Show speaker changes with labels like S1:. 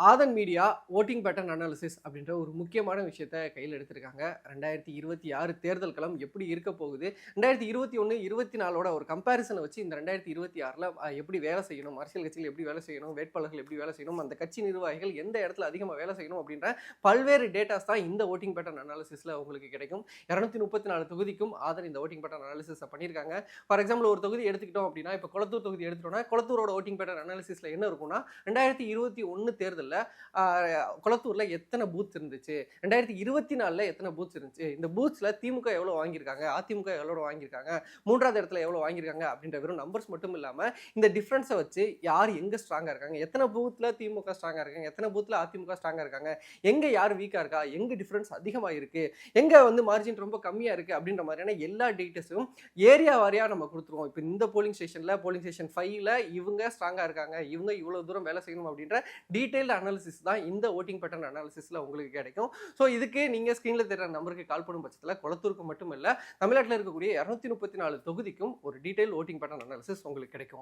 S1: ஆதன் media voting pattern analysis அப்படின்ற ஒரு முக்கியமான விஷயத்த கையில் எடுத்திருக்காங்க. 2026 தேர்தல் களம் எப்படி இருக்க போகுது? 2021, 24ஓட ஒரு கம்பேரிசன வச்சு இந்த 2026ல எப்படி வேலை செய்யணும்? அரசியல் கட்சிகள் எப்படி வேலை செய்யணும்? வேட்பாளர்கள் எப்படி வேலை செய்யணும்? அந்த கட்சி நிர்வாகிகள் எந்த இடத்துல அதிகமா வேலை செய்யணும்? அப்படின்ற பல்வேறு டேட்டாஸ் தான் இந்த ஓட்டிங் பேட்டர்ன் அனாலிசிஸ்ல உங்களுக்கு கிடைக்கும். 234 தொகுதிக்கும் ஆதன் இந்த ஓட்டிங் பேட்டர்ன் அனாலிசிஸ பண்ணியிருக்காங்க. ஃபார் எக்ஸாம்பிள் ஒரு தொகுதி எடுத்துக்கிட்டோம் அப்படின்னா, இப்ப கொளத்தூர் தொகுதி எடுத்துட்டோம்னா, கொளத்தூரோட ஓட்டிங் பேட்டர்ன் அனாலிசிஸ்ல என்ன இருக்கும்னா, 2021 தேர்தல்ல கொளத்தூர்ல எத்தனை பூத் இருந்துச்சு, 2024ல எத்தனை பூத்ஸ் இருந்துச்சு, இந்த பூத்ஸ்ல திமுக எவ்வளவு வாங்கியிருக்காங்க, அதிமுக எவ்வளவு வாங்கியிருக்காங்க, மூன்றாவது இடத்துல எவ்வளவு வாங்கியிருக்காங்க அப்படின்ற வெறும் நம்பர்ஸ் மட்டும் இல்லாம இந்த டிஃபரன்ஸை வச்சு யார் எங்க ஸ்ட்ராங்கா இருக்காங்க, எத்தனை பூத்ல திமுக ஸ்ட்ராங்கா இருக்காங்க, எத்தனை பூத்ல அதிமுக ஸ்ட்ராங்கா இருக்காங்க, எங்க யார் வீக்கா இருக்கா, எங்க டிஃபரன்ஸ் அதிகமா இருக்கு, எங்க வந்து மார்ஜின் ரொம்ப கம்மியா இருக்கு அப்படின்ற மாதிரியான எல்லா டீட்டெயில்ஸும் ஏரியா வாரியா நம்ம கொடுத்துருவோம். இப்போ இந்த போலிங் ஸ்டேஷன் 5ல இவங்க ஸ்ட்ராங்கா இருக்காங்க, இவங்க இவ்வளவு தூரம் வேலை செய்யணும் அப்படின்ற டீடைல்டு அனாலிசிஸ் தான் இந்த ஓட்டிங் பேட்டர்ன் அனாலிசிஸ்ல உங்களுக்கு கிடைக்கும். ஸோ இதுக்கு நீங்க ஸ்கிரீன்ல தெரியுற நம்பருக்கு கால் பண்ணும் பட்சத்தில் கொளத்தூருக்கு மட்டும் இல்ல, தமிழ்நாட்டில் இருக்கக்கூடிய 234 தொகுதிக்கும் ஒரு டீடைல் ஓட்டிங் பேட்டர்ன் அனாலிசிஸ் உங்களுக்கு கிடைக்கும்.